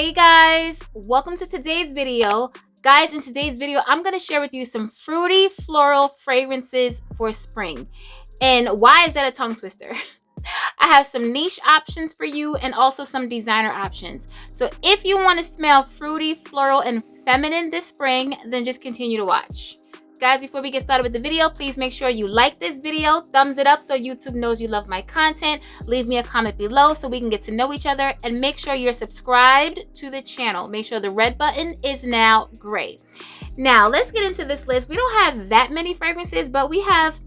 Hey guys, welcome to today's video. Guys, in today's video, I'm going to share with you some fruity floral fragrances for spring. And why is that a tongue twister? I have some niche options for you and also some designer options. So if you want to smell fruity, floral, and feminine this spring, then just continue to watch. Guys, before we get started with the video, please make sure you like this video, thumbs it up so YouTube knows you love my content, leave me a comment below so we can get to know each other, and make sure you're subscribed to the channel. Make sure the red button is now gray. Now, let's get into this list. We don't have that many fragrances, but we have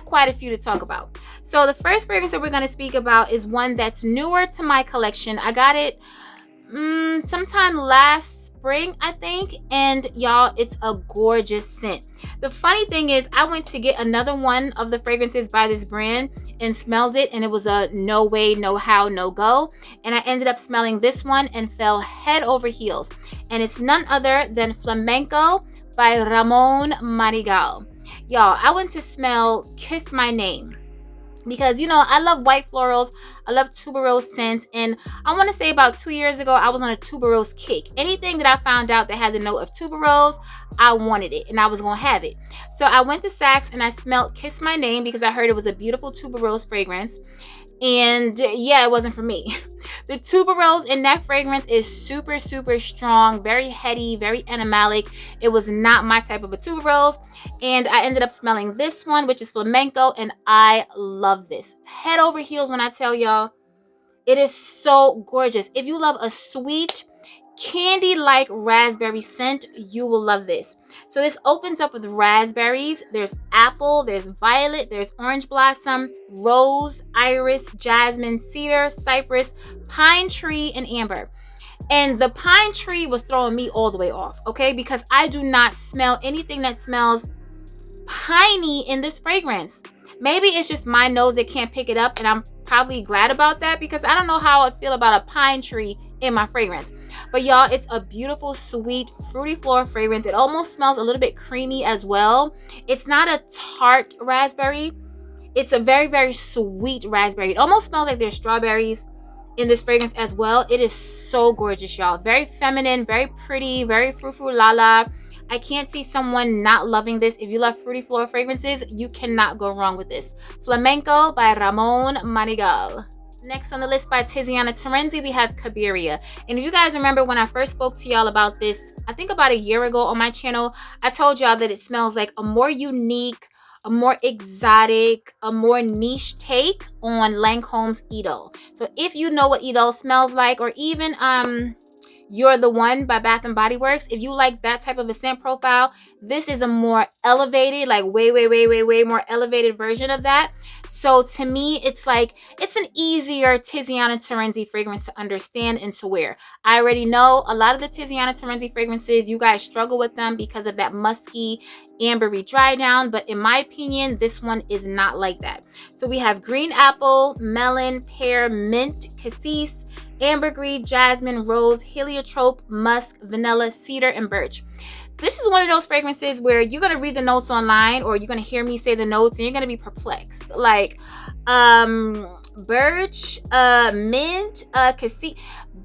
quite a few to talk about. So the first fragrance that we're going to speak about is one that's newer to my collection. I got it sometime last spring, I think, and y'all, it's a gorgeous scent. The funny thing is, I went to get another one of the fragrances by this brand and smelled it, and it was a no way, no how, no go, and I ended up smelling this one and fell head over heels, and it's none other than Flamenco by Ramon Marigal. Y'all, I went to smell Kiss My Name because, you know, I love white florals, I love tuberose scents, and I want to say about 2 years ago, I was on a tuberose kick. Anything that I found out that had the note of tuberose, I wanted it, and I was going to have it. So I went to Saks, and I smelled Kiss My Name because I heard it was a beautiful tuberose fragrance, and yeah, it wasn't for me. The tuberose in that fragrance is super, super strong, very heady, very animalic. It was not my type of a tuberose, and I ended up smelling this one, which is Flamenco, and I love this. Head over heels when I tell y'all, it is so gorgeous. If you love a sweet, candy-like raspberry scent, you will love this. So this opens up with raspberries. There's apple, there's violet, there's orange blossom, rose, iris, jasmine, cedar, cypress, pine tree, and amber. And the pine tree was throwing me all the way off, okay? Because I do not smell anything that smells piney in this fragrance. Maybe it's just my nose that can't pick it up, and I'm probably glad about that because I don't know how I'd feel about a pine tree in my fragrance. But y'all, it's a beautiful, sweet, fruity floral fragrance. It almost smells a little bit creamy as well. It's not a tart raspberry. It's a very, very sweet raspberry. It almost smells like there's strawberries in this fragrance as well. It is so gorgeous, y'all. Very feminine, very pretty, very frou-frou-la-la. I can't see someone not loving this. If you love fruity floral fragrances, you cannot go wrong with this. Flamenco by Ramon Marigal. Next on the list by Tiziana Terenzi, we have Cabiria. And if you guys remember when I first spoke to y'all about this, I think about a year ago on my channel, I told y'all that it smells like a more unique, a more exotic, a more niche take on Lancome's Idole. So if you know what Idole smells like, or even You're the One by Bath and Body Works, if you like that type of a scent profile, this is a more elevated, like way more elevated version of that. So to me, it's like, it's an easier Tiziana Terenzi fragrance to understand and to wear. I already know a lot of the Tiziana Terenzi fragrances, you guys struggle with them because of that musky, ambery dry down. But in my opinion, this one is not like that. So we have green apple, melon, pear, mint, cassis, ambergris, jasmine, rose, heliotrope, musk, vanilla, cedar, and birch. This is one of those fragrances where you're going to read the notes online, or you're going to hear me say the notes and you're going to be perplexed. Like birch, mint, cassis.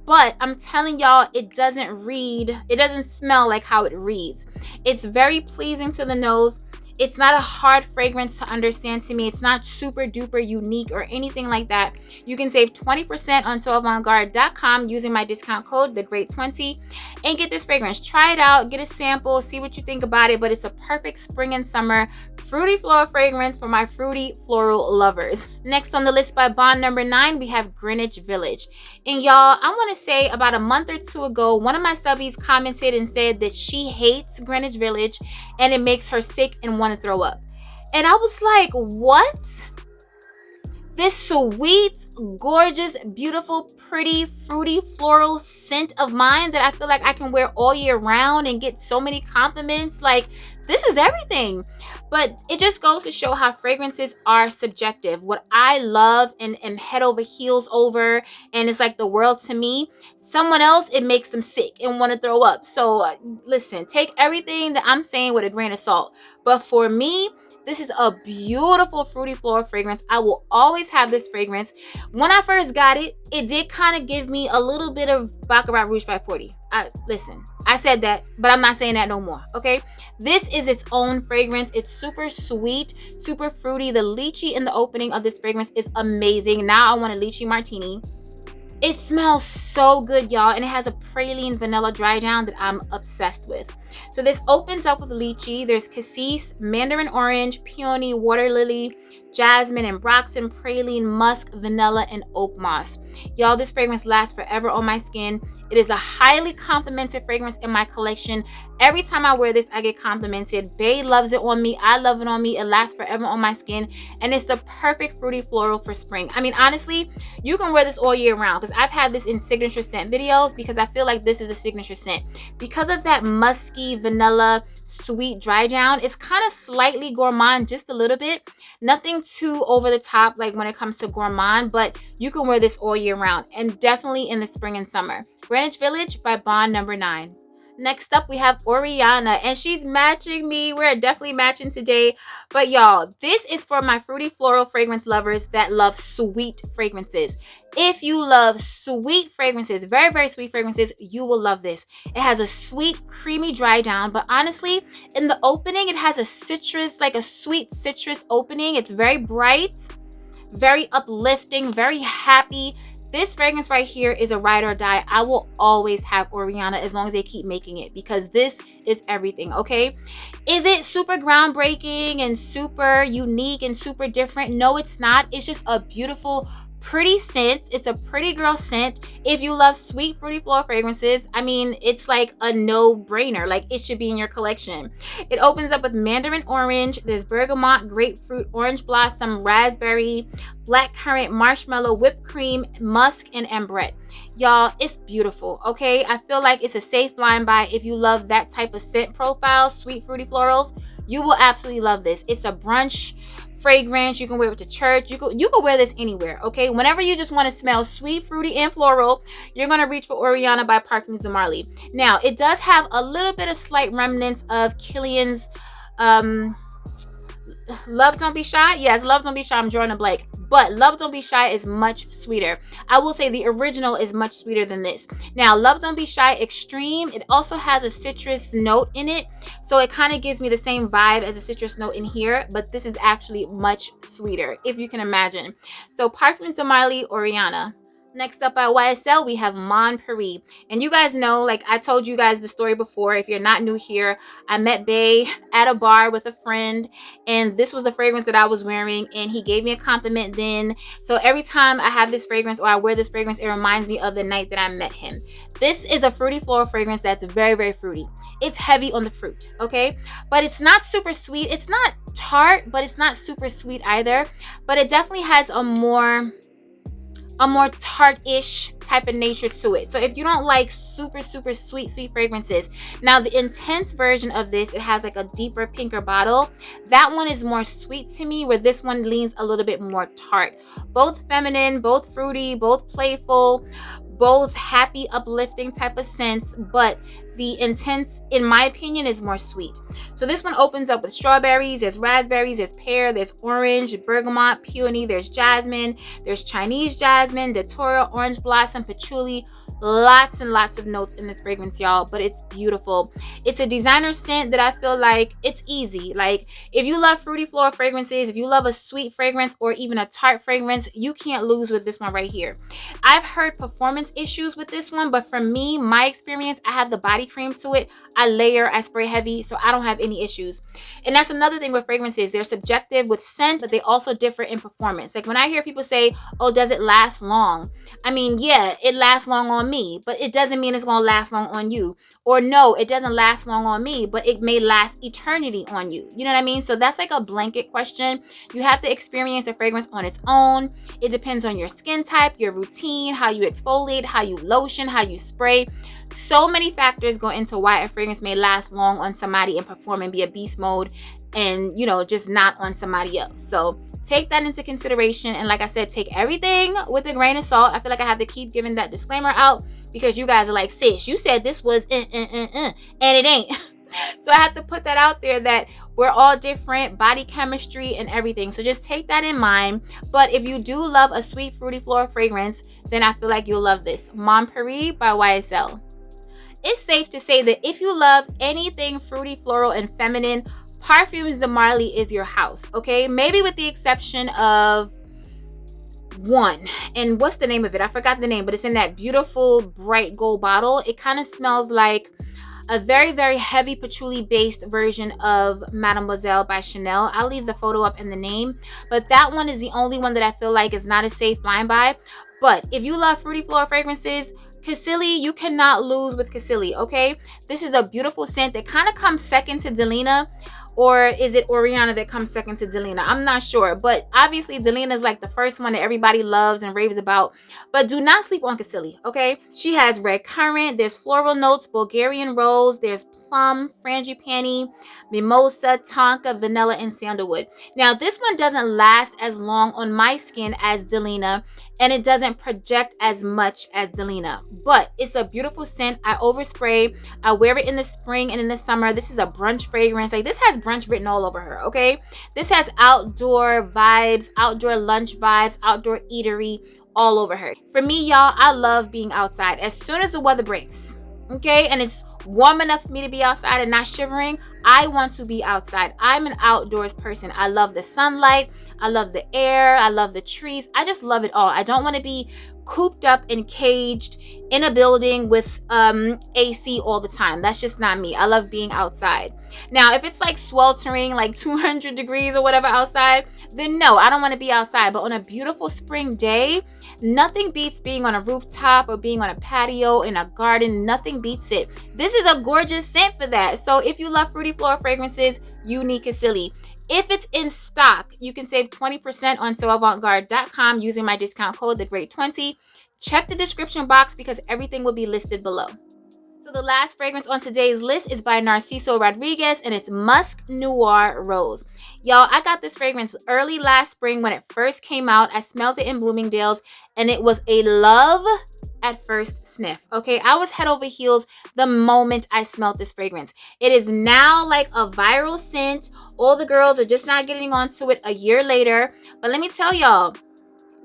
But I'm telling y'all, it doesn't smell like how it reads. It's very pleasing to the nose. It's not a hard fragrance to understand to me. It's not super duper unique or anything like that. You can save 20% on soavantgarde.com using my discount code, TheGreat20, and get this fragrance. Try it out, get a sample, see what you think about it. But it's a perfect spring and summer fruity floral fragrance for my fruity floral lovers. Next on the list by Bond number 9, we have Greenwich Village. And y'all, I want to say about a month or two ago, one of my subbies commented and said that she hates Greenwich Village and it makes her sick and want to throw up. And I was like, what? This sweet, gorgeous, beautiful, pretty, fruity, floral scent of mine that I feel like I can wear all year round and get so many compliments. Like, this is everything. But it just goes to show how fragrances are subjective. What I love and am head over heels over, and it's like the world to me, someone else, it makes them sick and want to throw up. So listen, take everything that I'm saying with a grain of salt. But for me, This is a beautiful fruity floral fragrance. I will always have this fragrance. When I first got it, it did kind of give me a little bit of Baccarat Rouge 540. Listen, I said that, but I'm not saying that no more, okay? This is its own fragrance. It's super sweet, super fruity. The lychee in the opening of this fragrance is amazing. Now I want a lychee martini. It smells so good, y'all, and it has a praline vanilla dry down that I'm obsessed with. So this opens up with lychee. There's cassis, mandarin orange, peony, water lily, jasmine, and ambroxan, praline, musk, vanilla, and oak moss. Y'all, this fragrance lasts forever on my skin. It is a highly complimented fragrance in my collection. Every time I wear this, I get complimented. Bae loves it on me. I love it on me. It lasts forever on my skin. And it's the perfect fruity floral for spring. I mean, honestly, you can wear this all year round because I've had this in signature scent videos because I feel like this is a signature scent. Because of that musky, vanilla, sweet dry down, it's kind of slightly gourmand, just a little bit. Nothing too over the top like when it comes to gourmand, but you can wear this all year round and definitely in the spring and summer. Greenwich Village by Bond Number 9. Next up, we have Oriana, and she's matching me. We're definitely matching today. But y'all, this is for my fruity floral fragrance lovers that love sweet fragrances. If you love sweet fragrances, very, very sweet fragrances, you will love this. It has a sweet, creamy dry down, but honestly, in the opening, it has a citrus, like a sweet citrus opening. It's very bright, very uplifting, very happy. This fragrance right here is a ride or die. I will always have Oriana as long as they keep making it because this is everything, okay? Is it super groundbreaking and super unique and super different? No, it's not. It's just a beautiful, pretty scent. It's a pretty girl scent. If you love sweet fruity floral fragrances, I mean, it's like a no-brainer. Like, it should be in your collection. It opens up with mandarin orange. There's bergamot, grapefruit, orange blossom, raspberry, blackcurrant, marshmallow, whipped cream, musk, and ambrette. Y'all, it's beautiful, okay? I feel like it's a safe blind buy. If you love that type of scent profile, sweet fruity florals, you will absolutely love this. It's a brunch fragrance. You can wear it to church. You can wear this anywhere, okay? Whenever you just want to smell sweet, fruity, and floral, you're going to reach for Oriana by Parfums de Marly. Now, it does have a little bit of slight remnants of Kilian's Love Don't Be Shy. Yes, Love Don't Be Shy. I'm drawing a blank. But Love Don't Be Shy is much sweeter. I will say the original is much sweeter than this. Now, Love Don't Be Shy Extreme, it also has a citrus note in it. So it kind of gives me the same vibe as a citrus note in here. But this is actually much sweeter, if you can imagine. So Parfums de Marly, Oriana. Next up at YSL, we have Mon Peri. And you guys know, like I told you guys the story before, if you're not new here, I met Bae at a bar with a friend, and this was a fragrance that I was wearing, and he gave me a compliment then. So every time I have this fragrance or I wear this fragrance, it reminds me of the night that I met him. This is a fruity floral fragrance that's very, very fruity. It's heavy on the fruit, okay? But it's not super sweet. It's not tart, but it's not super sweet either. But it definitely has a more tart-ish type of nature to it. So if you don't like super sweet fragrances, now the intense version of this, it has like a deeper pinker bottle. That one is more sweet to me, where this one leans a little bit more tart. Both feminine, both fruity, both playful, both happy, uplifting type of scents, but the intense, in my opinion, is more sweet. So this one opens up with strawberries, there's raspberries, there's pear, there's orange, bergamot, peony, there's jasmine, there's Chinese jasmine, datura, orange blossom, patchouli. Lots and lots of notes in this fragrance, y'all, but it's beautiful. It's a designer scent that I feel like it's easy. Like, if you love fruity floral fragrances, if you love a sweet fragrance or even a tart fragrance, you can't lose with this one right here. I've heard performance issues with this one, but for me, my experience, I have the body cream to it. I layer, I spray heavy, so I don't have any issues. And that's another thing with fragrances. They're subjective with scent, but they also differ in performance. Like when I hear people say, oh, does it last long? I mean, yeah, it lasts long on me, but it doesn't mean it's gonna last long on you. Or no, it doesn't last long on me, but it may last eternity on you. You know what I mean? So that's like a blanket question. You have to experience the fragrance on its own. It depends on your skin type, your routine, how you exfoliate, how you lotion, how you spray. So many factors go into why a fragrance may last long on somebody and perform and be a beast mode, and you know, just not on somebody else. So take that into consideration, and like I said, take everything with a grain of salt. I feel like I have to keep giving that disclaimer out because you guys are like, sis, you said this was and it ain't. So I have to put that out there that we're all different, body chemistry and everything. So just take that in mind. But if you do love a sweet fruity floral fragrance, then I feel like you'll love this. Mon Peri by YSL. It's safe to say that if you love anything fruity, floral, and feminine, Parfums de Marly is your house, okay? Maybe with the exception of one. And what's the name of it? I forgot the name, but it's in that beautiful bright gold bottle. It kind of smells like a very, very heavy patchouli-based version of Mademoiselle by Chanel. I'll leave the photo up in the name. But that one is the only one that I feel like is not a safe blind buy. But if you love fruity floral fragrances, Cassili, you cannot lose with Cassili, okay? This is a beautiful scent that kind of comes second to Delina. Or is it Oriana that comes second to Delina? I'm not sure. But obviously, Delina is like the first one that everybody loves and raves about. But do not sleep on Cassili, okay? She has red currant. There's floral notes, Bulgarian rose. There's plum, frangipani, mimosa, tonka, vanilla, and sandalwood. Now, this one doesn't last as long on my skin as Delina. And it doesn't project as much as Delina. But it's a beautiful scent. I overspray. I wear it in the spring and in the summer. This is a brunch fragrance. Like, this has brunch written all over her, okay? This has outdoor vibes, outdoor lunch vibes, outdoor eatery all over her. For me, y'all, I love being outside. As soon as the weather breaks, okay, and it's warm enough for me to be outside and not shivering, I want to be outside. I'm an outdoors person. I love the sunlight. I love the air. I love the trees. I just love it all. I don't want to be cooped up and caged in a building with AC all the time. That's just not me. I love being outside. Now, if it's like sweltering, like 200 degrees or whatever outside, then no, I don't want to be outside. But on a beautiful spring day, nothing beats being on a rooftop or being on a patio in a garden. Nothing beats it. This is a gorgeous scent for that. So if you love fruity floral fragrances, you need Cassili. If it's in stock, you can save 20% on soavantgarde.com using my discount code, TheGreat20. Check the description box because everything will be listed below. So the last fragrance on today's list is by Narciso Rodriguez, and it's Musk Noir Rose. Y'all, I got this fragrance early last spring when it first came out. I smelled it in Bloomingdale's, and it was a love at first sniff, okay? I was head over heels the moment I smelled this fragrance. It is now like a viral scent. All the girls are just not getting onto it a year later. But let me tell y'all,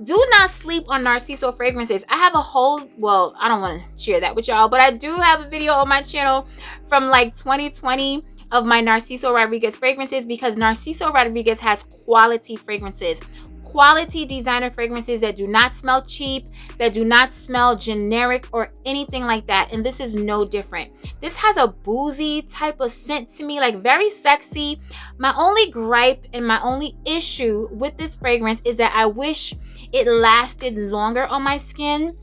do not sleep on Narciso fragrances. I have a whole, well, I don't want to share that with y'all, but I do have a video on my channel from like 2020 of my Narciso Rodriguez fragrances because Narciso Rodriguez has quality fragrances. Quality designer fragrances that do not smell cheap, that do not smell generic or anything like that. And this is no different. This has a boozy type of scent to me, like very sexy. My only gripe and my only issue with this fragrance is that I wish it lasted longer on my skin.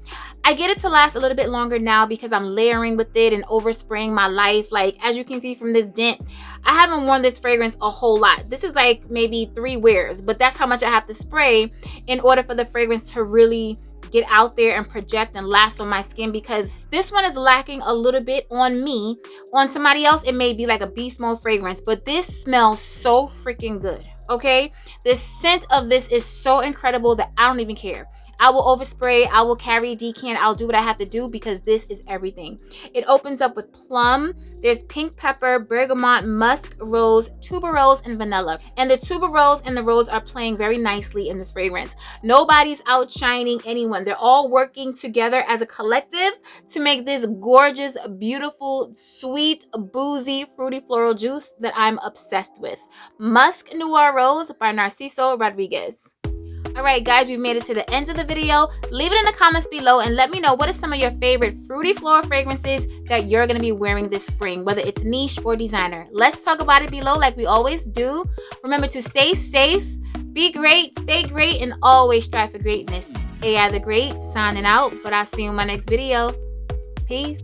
I get it to last a little bit longer now because I'm layering with it and overspraying my life. Like, as you can see from this dent, I haven't worn this fragrance a whole lot. This is like maybe 3 wears, but that's how much I have to spray in order for the fragrance to really get out there and project and last on my skin, because this one is lacking a little bit on me. On somebody else, it may be like a beast mode fragrance, but this smells so freaking good, okay? The scent of this is so incredible that I don't even care. I will overspray, I will carry decant, I'll do what I have to do because this is everything. It opens up with plum, there's pink pepper, bergamot, musk, rose, tuberose, and vanilla. And the tuberose and the rose are playing very nicely in this fragrance. Nobody's outshining anyone. They're all working together as a collective to make this gorgeous, beautiful, sweet, boozy, fruity floral juice that I'm obsessed with. Musk Noir Rose by Narciso Rodriguez. All right, guys, we've made it to the end of the video. Leave it in the comments below and let me know what are some of your favorite fruity floral fragrances that you're going to be wearing this spring, whether it's niche or designer. Let's talk about it below like we always do. Remember to stay safe, be great, stay great, and always strive for greatness. AI the Great signing out, but I'll see you in my next video. Peace.